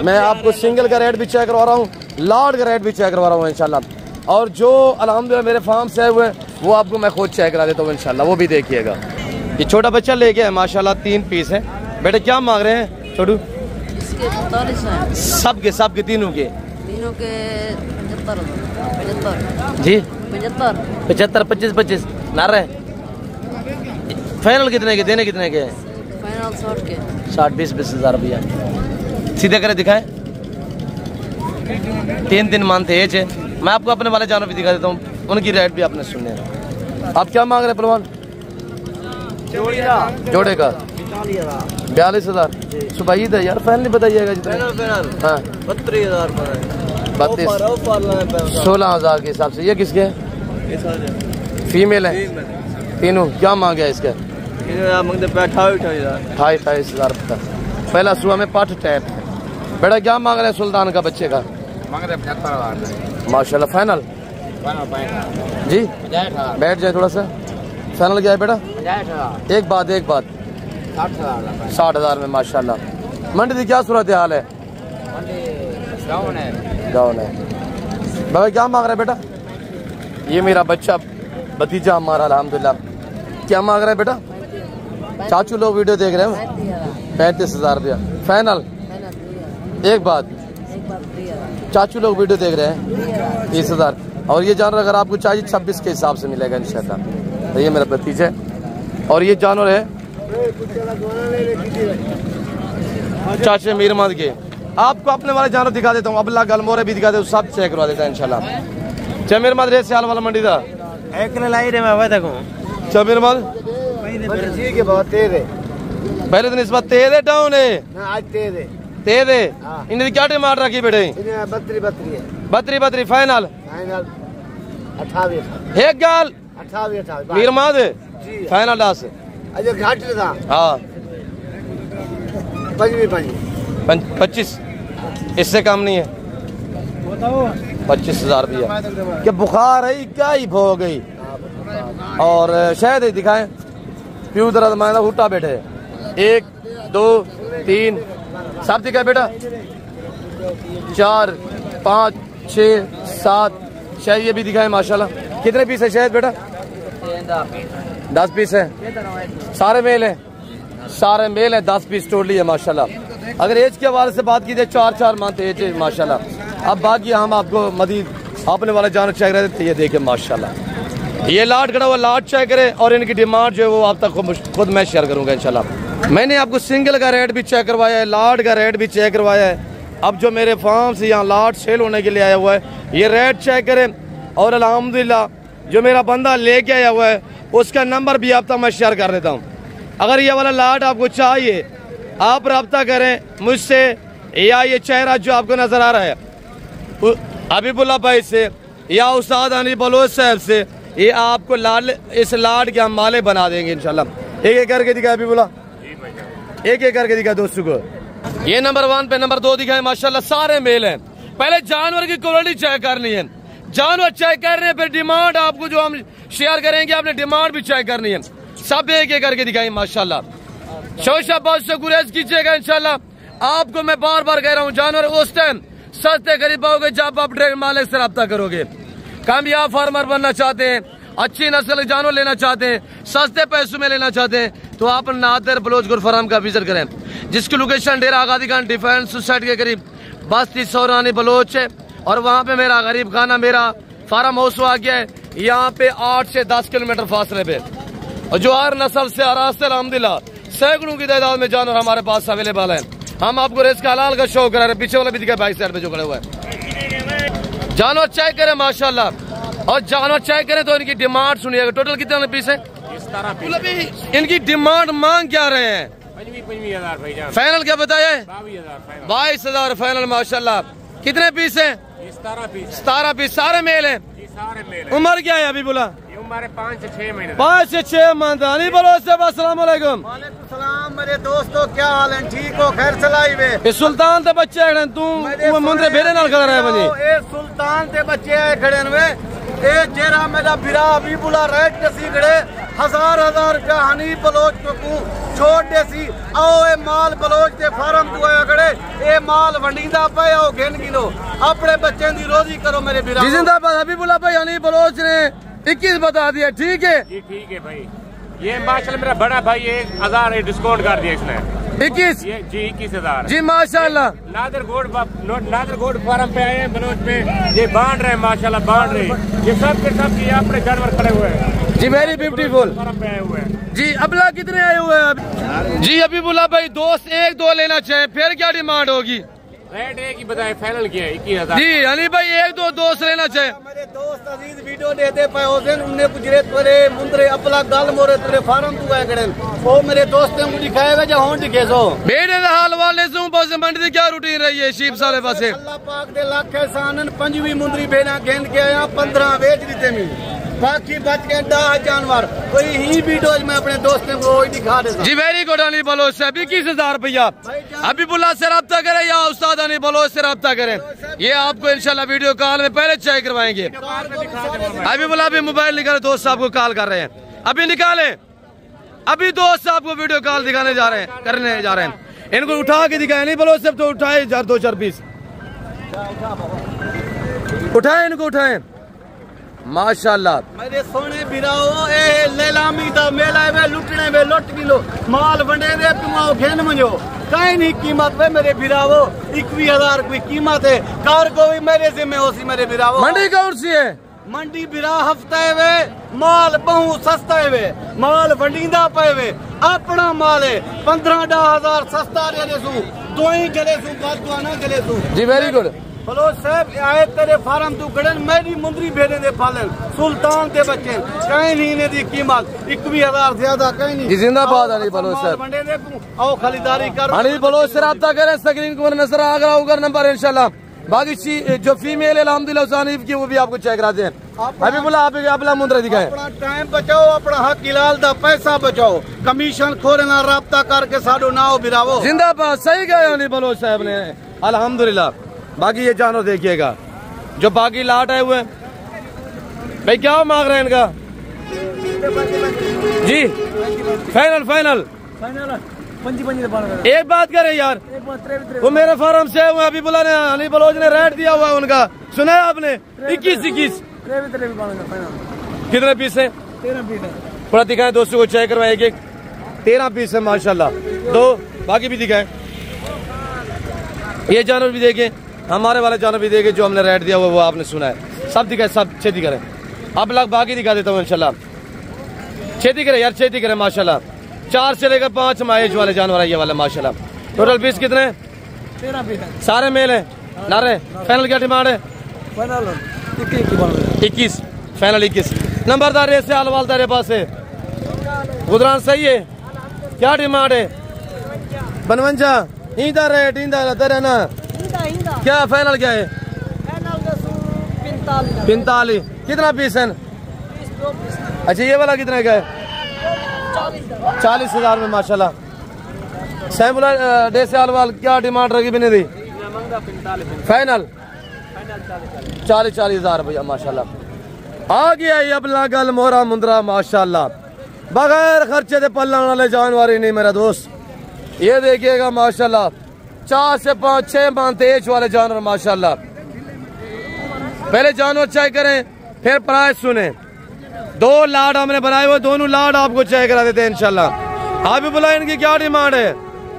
मैं आपको सिंगल का रेट भी चेक करवा रहा हूँ, लार्ड का रेट भी चेक करवा रहा हूँ इंशाल्लाह। और जो अल्हम्दुलिल्लाह मेरे फार्म से आए हुए हैं वो आपको मैं खुद चेक करा देता हूँ इंशाल्लाह, वो भी देखिएगा। ये छोटा बच्चा लेके है माशाल्लाह। 3 पीस है। बेटे क्या मांग रहे हैं छोटू? सबके तीनों के जी 75 25 ना रहे। फाइनल कितने के देने? कितने के? फाइनल 60 के 60-20 हज़ार रुपया सीधे करे दिखाए। 3 मानते एज है। मैं आपको अपने वाले जानवर भी दिखा देता हूँ, उनकी रेट भी आपने सुनने हैं। आप क्या मांग रहे हैं पहलवान? जोड़े का 42,000 सुबह ईद है यार। फाइनली बताइएगा जितना। हाँ 32 16,000 के हिसाब से। ये किसके है? फीमेल है तीनों। क्या मांग है इसका? 28,000 रुपया। पहला सुबह में पाठ टैप है। बेटा क्या मांग रहे हैं सुल्तान का बच्चे का? मांग रहे 75,000 माशाल्लाह। फाइनल जी बैठ जाए थोड़ा सा। फाइनल क्या है बेटा? 50,000 एक बात 60,000 में माशाल्लाह। मंडी की क्या सूरत हाल है? डाउन है। बाबा क्या मांग रहे बेटा? ये मेरा बच्चा भतीजा हमारा अल्हम्दुलिल्लाह। क्या मांग रहे हैं बेटा? चाचू लोग वीडियो देख रहे हैं। 35,000 रुपया फाइनल। एक बात चाचू लोग वीडियो देख रहे हैं 30,000। और ये जानवर अगर आपको चाहिए 26 के हिसाब से मिलेगा इंशाल्लाह। तो ये मेरा भतीजा है। और ये जानवर है चाचे मीरमद के। आपको अपने वाले जानवर दिखा देता हूँ। अब्ला गलमोरे भी दिखा देता हूँ, सब चेक करवा देता है इंशाल्लाह। चमीर मद रेत सियाल वाला मंडी था चमीर मद पहले दिन इस बार तेज है डाउन है तेज है। इन्हें क्या डिमांड रखी बेटे? 32 फाइनल। एक गाल मीर मद फाइनल 10। हाँ 25 इससे कम नहीं है। 25,000 रुपया। क्या बुखार है क्या ही हो गई? और शायद ही दिखाएं प्यू दर्द मायना उठा बैठे। 1 2 3 सब दिखाए बेटा। 4 5 6 7 शायद ये भी दिखाए माशाल्लाह। कितने पीस है शायद बेटा? 10 पीस है। सारे मेल है, सारे मेल है। 10 पीस टोटली है माशाल्लाह। अगर एज के हवाले से बात कीजिए 4 मंथ एज है माशाल्लाह। अब बाकी हम आपको मजीद अपने वाले जानवर चेक रहे थे। ये देखे माशाल्लाह। ये लाट खड़ा हुआ लाट चेक करें और इनकी डिमांड जो है वो आप तक खुद मैं शेयर करूंगा इंशाल्लाह। मैंने आपको सिंगल का रेट भी चेक करवाया है, लाट का रेट भी चेक करवाया है। अब जो मेरे फार्म से यहाँ लाट सेल होने के लिए आया हुआ है, ये रेट चेक करें। और अल्हम्दुलिल्लाह जो मेरा बंदा लेके आया हुआ है उसका नंबर भी आप तक मैं शेयर कर देता हूँ। अगर ये वाला लाट आपको चाहिए, आप रब्ता करें मुझसे, या ये चेहरा जो आपको नजर आ रहा है हबीबुल्लाह भाई से या उस्ताद अली बलोच साहब से, ये आपको इस लाट के हम माले बना देंगे इंशाल्लाह। एक एक करके दिखा हबीबुल्लाह, एक एक करके दिखा दोस्तों को। ये नंबर 1 पे, नंबर 2 दिखाए माशाल्लाह सारे मेल हैं। पहले जानवर की क्वालिटी चेक करनी है, जानवर चेक कर रहे हैं, फिर डिमांड आपको जो हम शेयर करेंगे आपने डिमांड भी चेक करनी है। सब एक एक करके दिखाई माशाल्लाह। शोशाबाद से गुरेज कीजिएगा इंशाल्लाह। आपको मैं बार बार कह रहा हूँ, जानवर उस टाइम सस्ते खरीद पाओगे जब आप डायरेक्ट मालिक से रब्ता करोगे। कामयाब फार्मर बनना चाहते हैं, अच्छी नस्ल के जानवर लेना चाहते हैं, सस्ते पैसों में लेना चाहते हैं, तो आप नादर बलोच गुड फार्म का विजिट करें, जिसकी लोकेशन डेरा आगादी खान डिफेंस सोसाइटी के करीब बस्ती सौरानी बलोच है। और वहाँ पे मेरा गरीब खाना, मेरा फार्म हाउस आ गया है, यहाँ पे 8 से 10 किलोमीटर फासले पे। और जो हर नस्ल से रास्ते अल्हम्दुलिल्लाह सैकड़ों की तादाद में जानवर हमारे पास अवेलेबल है। हम आपको रिस्क हलाल का शो करा रहे हैं। पीछे वाला भी दिखा भाई साइड पे जो खड़े हुआ है। जानवर चेक करें माशाल्लाह, और जानवर चेक करें तो इनकी डिमांड सुनिएगा। टोटल कितने पीस है? इनकी डिमांड मांग क्या रहे हैं? 25,000 फाइनल क्या बताया है? 22,000 फाइनल माशाल्लाह। कितने पीस है? 17 पीस। सारे मेल है? उम्र क्या है अभी बोला? 5 से 6 महीने। अली बोलो से अस्सलाम वालेकुम। सलाम मेरे दोस्तों, क्या हाल है? ठीक हो? खैर चलाई वे? सुल्तान ते बच्चे खड़े तू मुंडे भेरे नाल खड़ा रहे बनी। ए सुल्तान ते बच्चे आए खड़े वे। ए जेरा मेरा बिरा अभी बुला रेट कसी खड़े 1000 रुपया हनी बलोच को छोड़ दे सी। आओ ए माल बलोच के फार्म तू आया खड़े, ए माल वंडीदा पे आओ घेन किलो अपने बच्चे दी रोजी करो मेरे बिरा। जिंदाबाद अभी बुला भाई हनी बलोच ने 21 बता दिया। ठीक है जी, ठीक है भाई। ये माशाल्लाह मेरा बड़ा भाई 1000 डिस्काउंट कर दिया इसने। 21 जी 21,000 जी माशाल्लाह। नादरगोड फार्म पे आए हैं बलोच में, ये बांध रहे हैं माशाल्लाह, बांध रहे। ये सब के सब ये अपने जानवर खड़े हुए हैं जी। वेरी ब्यूटीफुल फार्म पे आए हुए हैं जी। अबला कितने आए हुए हैं जी? अभी बुला भाई दोस्त 1-2 लेना चाहे फिर क्या डिमांड होगी? रेट एक ही बताए, फाइनल किया 21,000 जी। अली भाई 1-2 दोस्त लेना चाहे। मेरे दोस्त अजीज वीडियो देते पे होसेन उन्हें गुजरे तोरे मुंदरे अपला गल मोरे तेरे फार्म तू आए खड़े। ओ मेरे दोस्त ने मुझे दिखाएगा जा हों दिखे सो बेड़े दा हाल वाले सु बस मंडी दी क्या रूटीन रही है शीप सारे पासे? अल्लाह पाक दे लाख एहसानन 5वीं मुंदरी बेना गेंद के आया 15 बेच दीते मी, बाकी बच गए 10 जानवर। कोई ही वीडियो मैं अपने दोस्तों को दिखा देता जी। वेरी गुड अली बलोच से 21,000 रुपया। अभी बुला से रब्ता करें या उस्ताद अली बलोच से रब्ता करें, ये आपको इंशाल्लाह वीडियो कॉल में पहले चेक करवाएंगे। अभी बुला भी मोबाइल निकाले, दोस्त आपको कॉल कर रहे हैं, अभी निकाले। अभी दोस्त आपको वीडियो कॉल दिखाने जा रहे हैं, करने जा रहे हैं। इनको उठा के दिखाए नहीं बलोच से, तो उठाए 2-4 पीस उठाए, इनको उठाए माशाल्लाह। मेरे सोने बिराओ ए लेलामी दा मेला वे लुटने वे लुट किलो माल वंडे दे तुमाओ घेन मंजो कहीं नहीं कीमत वे मेरे बिराओ 21,000 कोई कीमत है कार को भी मेरे जिम्मे होसी मेरे बिराओ। मंडी कौन सी है? मंडी बिरा हफ्ता है वे माल बहु सस्ता है वे माल वंडीदा पे वे अपना माल है 15-10,000 सस्ता दे सू दो ही गले सू बात दुआना गले सू जी। वेरी गुड बलोच साहब आए तेरे फार्म तू गड़न मेरी मुंदरी भेजे दे पालन सुल्तान के बच्चे कहीं नहीं ने दी कीमत 21,000 ज्यादा कहीं नहीं। जिंदाबाद अली बलोच साहब। वंडे दे आओ खरीदारी कर अली बलोच से रब्ता करें, स्क्रीन को नजर आ रहा होगा नंबर इंशाल्लाह। बाकी जो फीमेल है अल्हम्दुलिल्लाह उसानीफ की वो भी आपको चेक कराते हैं। अभी बोला आप अपना मुंदरा दिखाए। अपना टाइम बचाओ, अपना हक इलाल दा पैसा बचाओ, कमीशन खोरे ना रब्ता करके साडो नाओ बिरावो। जिंदाबाद। सही कहा अली बलोच साहब ने अल्हम्दुलिल्लाह। बाकी ये जानवर देखिएगा जो बाकी लाट आए हुए भाई, क्या मांग रहे हैं इनका जी? फाइनल फाइनल एक बात करें यार, वो मेरे फार्म से हुए अभी बुला ने अली बलोच ने रेट दिया हुआ है उनका, सुना है आपने? 21 कितने पीस है? 13 पीस है। थोड़ा दिखाएं दोस्तों को, चेक करवाए एक 13 पीस है माशाल्लाह। दो बाकी भी दिखाएं, ये जानवर भी देखें, हमारे वाले जानवर भी देखें जो हमने रेट दिया हुआ वो आपने सुना है। सब दिखाए, सब छेती करें। अब लग बाकी दिखा देता हूँ इंशाल्लाह। छेती करें यार, छेती करें माशाल्लाह। 4 से लेकर 5 माइज वाले जानवर है ये वाले माशाल्लाह। टोटल पीस कितने? 13 पीस है। सारे मेल है नारे। फाइनल क्या डिमांड है? Final 21 final 21। नंबरदार ऐसे अलवाल तेरे पास है गुजरान सही है। क्या डिमांड है? 52 इंदा रेट इंदा तेरे ना क्या फाइनल क्या है? 45। कितना पीस है? अच्छा ये वाला कितने का है? 40,000 में माशाल्लाह। सैमुला देसी अलवाल क्या डिमांड रही बिने दी? फाइनल 40,000 भैया माशाल्लाह। आ गया ये अब लागल मोहरा मुंदरा माशाल्लाह। बगैर खर्चे दे पल्लन वाले जानवर ही नहीं मेरा दोस्त। ये देखिएगा माशाल्लाह 4 से 5 6 माह एज वाले जानवर माशाल्लाह। पहले जानवर चेक करें फिर प्राइस सुने। 2 लाड हमने बनाए हुए, दोनों लाड आपको चेक करा देते हैं इंशाल्लाह। आप भी बुलाए इनकी क्या डिमांड है?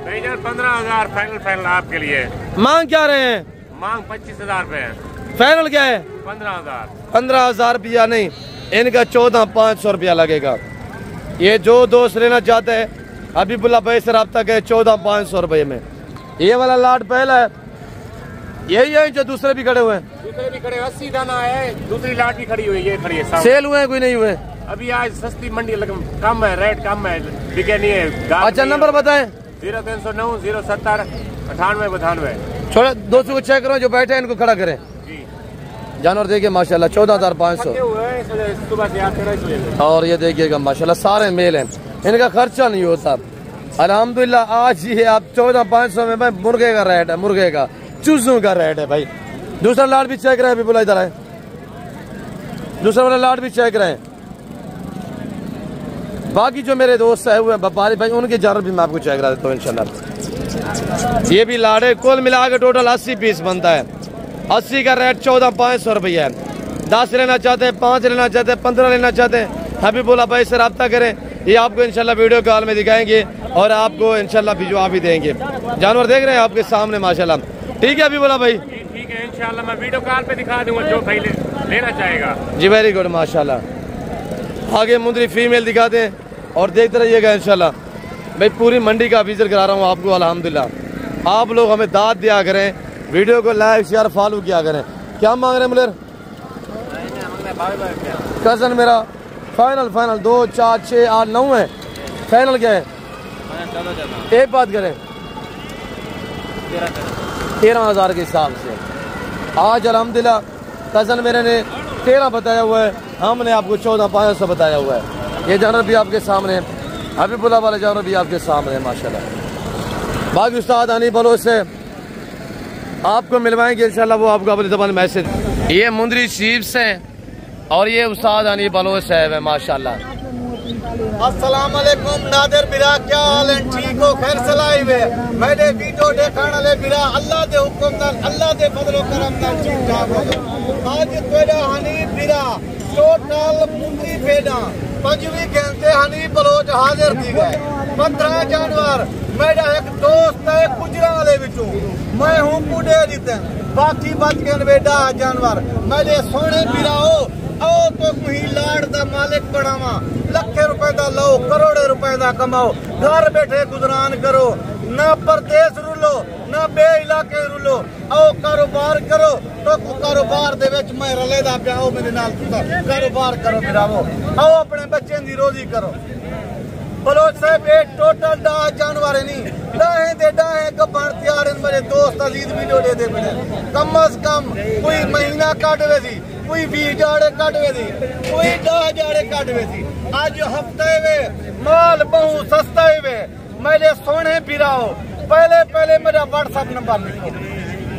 15,000 फाइनल आपके लिए। मांग क्या रहे हैं? मांग 25,000 रुपए है। फाइनल क्या है? 15,000 रुपया नहीं, इनका 14,500 रुपया लगेगा। ये जो दोस्त लेना चाहते हैं अभी बुला भाई से रब्ता करे 14,500 रुपये में। ये वाला लाट पहला है, यही है जो दूसरे भी खड़े हुए हैं? दूसरे भी खड़े 80 दाना है, दूसरी लाट भी खड़ी हुई है, ये खड़ी है। सेल हुए हैं कोई नहीं हुए? अभी आज सस्ती मंडी कम है, रेट कम है, बिके नहीं है। अच्छा नंबर बताएं। 0309 070 98 92। छोड़े दोस्तों को चेक करो जो बैठे हैं इनको खड़ा करें। जानवर देखिए माशाल्लाह 14,500। सुबह से आते और ये देखिएगा माशाल्लाह सारे मेल हैं, इनका खर्चा नहीं होता अल्हम्दुलिल्लाह। आज ये आप 14,500 में भाई मुर्गे का रेट है, मुर्गे का चूजों का रेट है भाई। दूसरा लाट भी चेक रहे अभी बोला इधर है, दूसरा वाला लाट भी चेक रहे। बाकी जो मेरे दोस्त है हुए व्यापारी भाई उनके जानवर भी मैं आपको चेक करा देता हूँ इंशाल्लाह। ये भी लाट है, कुल मिला के टोटल 80 पीस बनता है। 80 का रेट 14,500 रुपया है। 10 लेना चाहते हैं, 5 लेना चाहते हैं, 15 लेना चाहते हैं, हबीबुल्लाह भाई से रब्ता करें। ये आपको इंशाल्लाह वीडियो कॉल में दिखाएंगे और आपको इंशाल्लाह भिजवा भी देंगे। जानवर देख रहे हैं आपके सामने माशाल्लाह। ठीक है हबीबुल्लाह भाई, ठीक है इंशाल्लाह मैं वीडियो कॉल पे दिखा दूंगा जो भाई लेना चाहेगा। जी वेरी गुड माशाल्लाह। आगे मुंदरी फीमेल दिखाते हैं और देखते रहिएगा इंशाल्लाह। मैं पूरी मंडी का विजिट करा रहा हूँ आपको अल्हम्दुलिल्लाह। आप लोग हमें दाद दिया करें, वीडियो को लाइक शेयर फॉलो किया करें। क्या मांग रहे हैं मुलेर? कजन मेरा फाइनल 2 4 6 8 9 है। फाइनल क्या है? एक बात करें 13,000 के हिसाब से। आज अल्हम्दुलिल्लाह कजन मेरे ने 13 बताया हुआ है, हमने आपको 14,500 बताया हुआ है। ये जानवर भी आपके सामने है, हबीबुल्लाह वाले जानवर भी आपके सामने है माशाल्लाह। बाकी उस्ताद आनी बलोच से आपको मिलवाएंगे इंशाल्लाह, वो आपको अपनी ज़बान मैसेज। ये मुंदरी शरीफ से और ये उस्ताद आनी बलोच साहब है माशाल्लाह। अस्सलाम वालेकुम नादिर बिरा, क्या हाल है? ठीक हो? खैर सलाई वे मेरे वीडियो देखने वाले बिरा अल्लाह दे हुक्म नाल, अल्लाह दे फजल व करम नाल ठीक ठाक हो। आज तेरा हनीफ बिरा टोटल मुंदरी पेड़ा 5वीं घंटे हनीफ बलोच हाजिर थी गए। 15 जानवर मेरा एक दोस्त है गुजरा वाले बिचू, मैं हूँ पुडे जितन, बाकी बच गए बेटा जानवर। मेरे सोने बिराओ आओ तो मुही लाड़ दा मालिक बनावा, लखे रुपए दा लो, करोड़े रुपए दा कमाओ, घर बैठे गुजरान करो, ना परदेस रुलो ना बे इलाके रुलो, आओ कारोबार करो। तो कारोबार दे विच मैं रले दा पिया, आओ मेरे नाल कारोबार करो बिरावो, आओ अपने बच्चे दी रोजी करो। बलोच साहब ये टोटल 10 जानवर नहीं, 10 गब्बर तैयार इन मेरे दोस्त अजीज वीडियो दे दे बने। कम अज कम कोई महीना काटवे सी, कोई 20 जाड़े काटवे सी, कोई 10 जाड़े काटवे सी। आज हफ्ते वे माल बहु सस्ता वे मेरे सोने बिराओ। पहले मेरा व्हाट्सएप नंबर लिखो,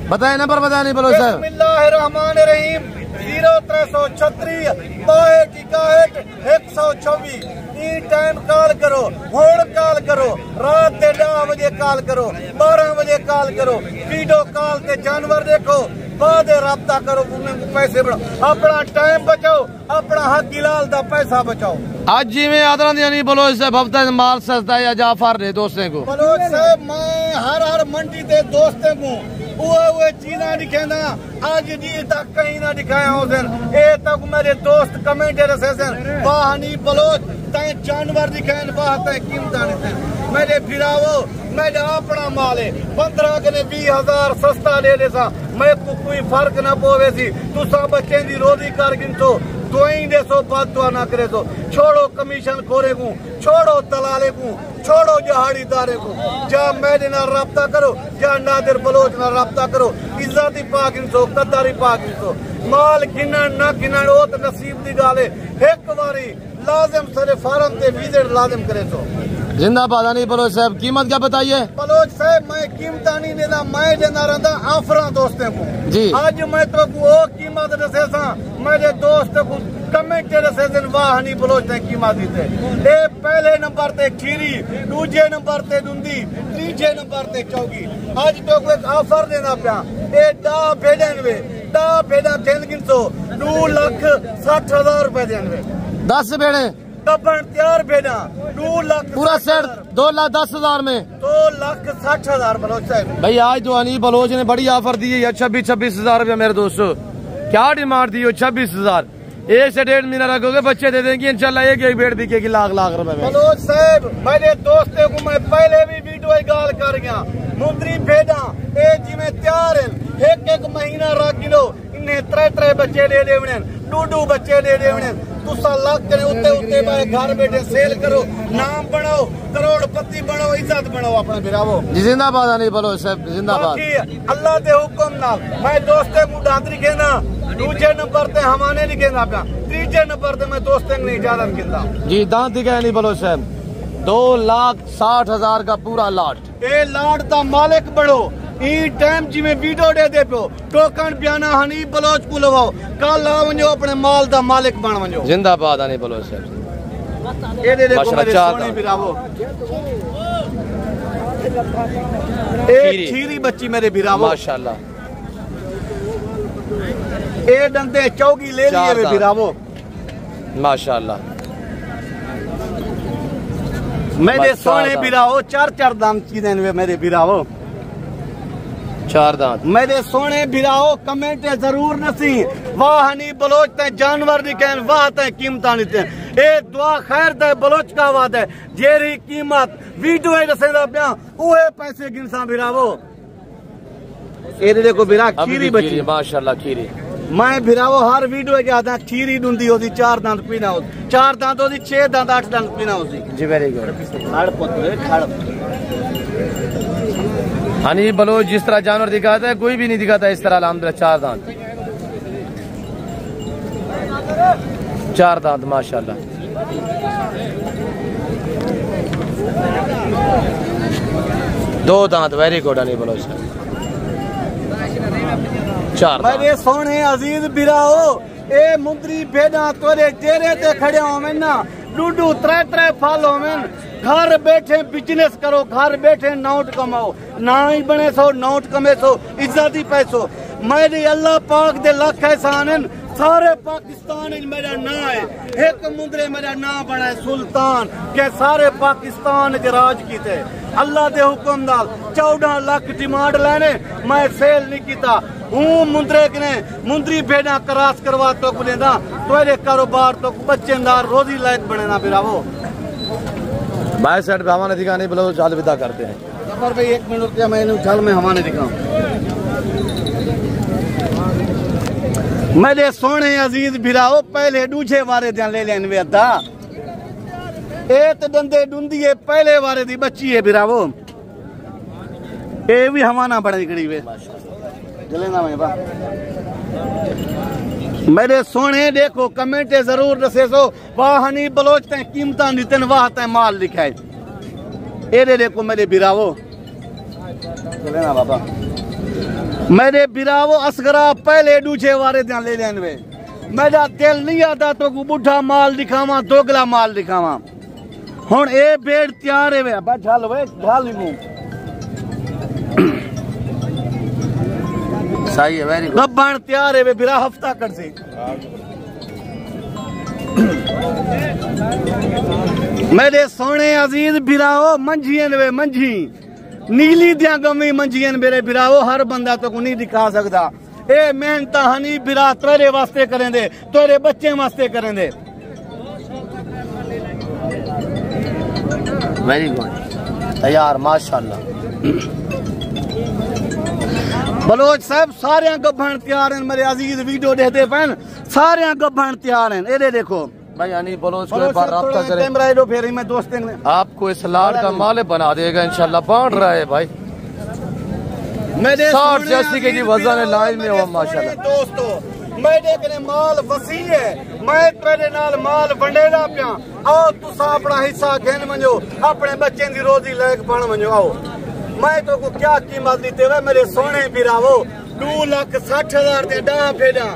बताए नंबर बताए नहीं बलोच साहब। बिस्मिल्लाहिर्रहमानिर्रहीम 0336 62 124। टाइम कॉल करो, हुण कॉल करो, रात के 10 बजे कॉल करो, 12 बजे कॉल करो, वीडियो कॉल के जानवर देखो, बाद रब्ता करो, पैसे बढ़ाओ, अपना टाइम बचाओ, अपना हक गिलाल दा पैसा बचाओ। आज जिमें आदरा यानी बलोच साहब हफ्ता माल सस्ता या जाफर दे दोस्तों को बलोच साहब मैं हर मंडी दे दोस्तों को वो चीज़ा दिखेना आज जी तक कहीं ना दिखाया हो सन ए तक मेरे दोस्त कमेंट रसे सन वाहनी बलोच तय जानवर दिखाएं वाह तय कीमत नहीं मेरे फिरावो मेरा अपना माल है 15 के 20,000 सस्ता ले ले सा मैं को कोई फर्क ना पोवे सी तू सब बच्चे दी रोजी कर गिनतो दोई दे सो बातवा ना करे तो छोड़ो कमीशन खोरे को छोड़ो दलाले को छोड़ो जहाड़ीदारे को जा मेरे ना राब्ता करो जा नादिर बलोच ना राब्ता करो इज्जत पाक इनसो कद्दारी पाक इनसो माल गिनन ना गिनन ओ तो नसीब दी गाले एक बारी लाजिम सरे फार्म ते विजिट लाजिम करे तो जिंदाबाद नहीं बलोच साहब कीमत क्या बताइए बलोच साहब मैं कीमत नहीं देना मैं देना रहता आफरा दोस्तों को जी आज मैं तो वो कीमत दसे सा मेरे दोस्त को कमेंट रसे दिन वाहनी बलोच ने कीमत दी थे ए पहले नंबर ते खीरी दूजे नंबर ते दुंदी तीजे नंबर ते चौकी आज तो एक ऑफर देना पिया ए दा भेजन वे दा भेजा खेल गिनसो 2,60,000 रुपए देन वे 10 बेड़े कबन तैयार भेजा 2 लाख पूरा सेट 2,10,000 में 2,60,000 बलोच साहब भाई आज तो अनी बलोच ने बड़ी ऑफर दी है 26,000 रुपया मेरे दोस्तों क्या डिमांड दी हो 26,000 1 से 1.5 महीना रखोगे बच्चे दे देंगे इंशाल्लाह एक भेड़ बिकेगी लाख रुपए में बलोच साहब मेरे दोस्तों को मैं पहले भी वीडियो गाल कर गया मुंदरी भेजा ए जी में तैयार है एक महीना रख गिलो इन्हें 3 बच्चे दे देवने 2 बच्चे दे देवने तुसा लाख करे उत्ते उत्ते भाई घर बैठे सेल करो नाम बनाओ करोड़पति बनो इज्जत बनो अपना बिरावो जिंदाबाद नहीं बलोच साहब जिंदाबाद अल्लाह के हुक्म नाल मैं दोस्ते को दांतरी कहना दूजे नंबर ते हमाने नहीं कहना अपना तीजे नंबर ते मैं दोस्ते नहीं इजाजत कहता जी दांत दिखा नहीं बलोच साहब 2,60,000 का पूरा लाट ए लाट दा मालिक बड़ो ई टाइम जिमें वीडियो दे पे टोकन बयाना हनी बलोच को लगाओ कल आ वञो अपने माल दा मालिक बन वञो जिंदाबाद नहीं बलोच साहब ए दे देखो माशाल्लाह, मेरे चार सोने दांत। बिरावो ए खीरी बच्ची मेरे बिरावो माशाल्लाह ए डंडे चौकी ले लिए चार वे दांत। बिरावो माशाल्लाह मेरे बस सोने चार बिरावो 4 दांत की देन वे मेरे बिरावो 4 दांत मेरे सोने बिराओ कमेंट जरूर नसी वाह हनी बलोच ते जानवर दिखे वाह ते कीमत निते ए दुआ खैर ते बलोच का वाद है जेरी कीमत वीडियो रसेदा पिया ओए पैसे गिनसा बिरावो ए देखो बिरा खीरी बची माशाल्लाह खीरी मैं बिरावो हर वीडियो के आता खीरी डूंदी होती 4 दांत पीना हो 4 दांत होती 6 दांत 8 दांत पीना होती जी वेरी गुड खड़ पुत्र खड़ हनी बलोच जिस तरह जानवर दिखाता है कोई भी नहीं दिखाता इस तरह अल्हम्दुलिल्लाह 4 दांत 4 दांत माशाल्लाह दो दांत वेरी गुड हनी बलोच 4 दांत मेरे सोने अजीज बिराओ ए मुंदरी भेड़ा तोरे चेहरे ते खड़े हो मैं ना 2 3 फल हो मैं घर बैठे बिजनेस करो घर बैठे नोट कमाओ ना ही बने सो नोट कमे सो इज्जत ही पैसो मेरे अल्लाह पाक दे लाख एहसान हैं सारे पाकिस्तान में मेरा ना है एक मुंदरे मेरा ना बना है सुल्तान के सारे पाकिस्तान के राज कीते अल्लाह दे हुक्म नाल 14 लाख डिमांड लेने मैं सेल नहीं कीता हूँ मुंदरे ने मुंदरी भेड़ा क्रॉस करवा तो लेना तेरे कारोबार तो बच्चे दार रोजी लायक बने ना बिरावो बाय साइड पे हमारे दिखाने बोलो चाल विदा करते हैं जफर भाई 1 मिनट रुकिया मैं उछाल में हमारे दिखाऊं मेरे सोने अजीज बिराओ पहले दूजे वारे ध्यान ले लेन वे अद्धा एक डंडे डूंदी है पहले वारे दी बच्ची है बिरावो ए भी हमाना बड़ी खड़ी वे जलेना मैं बा मेरे सोने देखो कमेंट जरूर दसे सो वाह हनी बलोच ते कीमता नितन वाह ते माल लिखाए ए देखो मेरे बिरावो चले ना बाबा मेरे बिरावो असगरा पहले दूजे वारे ध्यान ले लेन वे मेरा दिल नहीं आता तो बुढ़ा माल दिखावा दोगला माल दिखावा हुन ए बेड़ तैयार है वे बा ढाल वे ढाल मुंह सही है वेरी गुड रब्बान तैयार है वे बिरा हफ्ता कर से मेरे सोने अजीज बिराओ मंझियन वे मंझी नीली दिया गमी मंझियन मेरे बिराओ हर बंदा तो नहीं दिखा सकता। ए मेहनत हनी बिरा तेरे वास्ते करें दे, तेरे बच्चे वास्ते करें दे। वेरी गुड तैयार माशाल्लाह। बलोच साहब सारे गब्भन तैयार हैं मेरे अजीज, वीडियो देखते पैन सारे गब्भन तैयार हैं। ये देखो भाई यानी बलोच को एक बार राब्ता करें, कैमरा इधर फेरी मैं दोस्त ने आपको इस लाड का मालिक बना देगा इंशाल्लाह। बांट रहा है भाई, मेरे 60 से 80 केजी वजन है लाइन में हुआ माशाल्लाह। दोस्तों मेरे कने माल वसी है, मैं तेरे नाल माल वंडेदा पिया। आओ तुसा अपना हिस्सा घेन मंजो, अपने बच्चे दी रोजी लायक बन मंजो। आओ मैं तो को क्या कीमत दीते वे मेरे सोने बिरावो। 2,60,000 दे 10 फेड़ा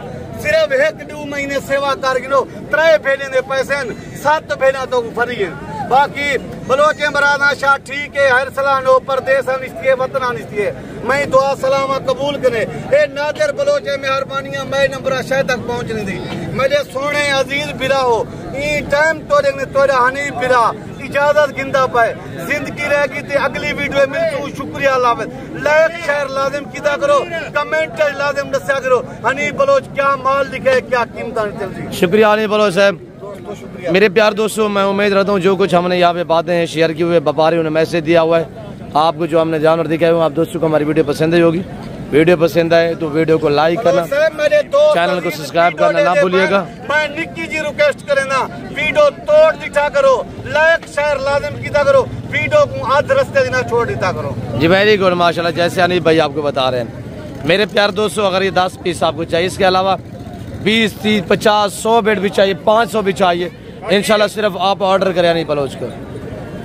सिर्फ 1-2 महीने सेवा कर गिनो, 3 फेड़े दे पैसे 7 फेड़ा तो फरी है। बाकी बलोचे मराना शाह ठीक है, हर सलानो परदेस अनिस्तिये वतन अनिस्तिये मैं दुआ सलामा कबूल करे। ए नादिर बलोचे मेहरबानियां मैं नंबर शायद तक पहुंचने दी। मेरे सोने अजीज बिरा हो ई टाइम तोरे ने तोरा हनी बिरा इजाजत गिंदा पाए जिंदगी रहेगी ते अगली वीडियो मिल तू शुक्रिया लावेद। लाइक शेयर लाजिम किदा करो, कमेंट लाजिम दस्या करो हनी बलोच क्या माल दिखे क्या कीमत चल रही। शुक्रिया हनी बलोच साहब। मेरे प्यार दोस्तों मैं उम्मीद रखता हूँ जो कुछ हमने यहाँ पे बातें हैं शेयर किए हुए व्यापारियों ने मैसेज दिया हुआ है आपको जो हमने जानवर दिखाए हुए, आप दोस्तों को हमारी वीडियो पसंद आई होगी। वीडियो पसंद आए तो वीडियो को लाइक करना, चैनल को सब्सक्राइब करना ना भूलिएगा। मैं निक्की जी रिक्वेस्ट करेना वीडियो तोड़ दिखा करो, लाइक शेयर लाजिम किया करो, वीडियो को आध रास्ते देना छोड़ देता करो। जी वेरी गुड माशाल्लाह, जैसे अनिल भाई आपको बता रहे हैं। मेरे प्यार दोस्तों अगर ये 10 पीस आपको चाहिए, इसके अलावा 20, 30, 50, 100 बेड भी चाहिए, 500 भी चाहिए, इंशाल्लाह सिर्फ आप ऑर्डर करें नहीं बलोच को।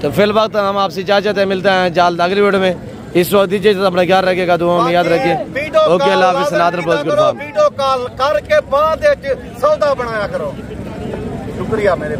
तो फिल वक्त हम आपसे इजाजत है, मिलते हैं जल्द अगली वीडियो में। इस वक्त दीजिए तो अपना ख्याल रखिएगा, दुआ में याद रखिए। ओके अल्लाह हाफिज़। Nadir Baloch good farm video call करके बाद सौदा बनाया करो। शुक्रिया मेरे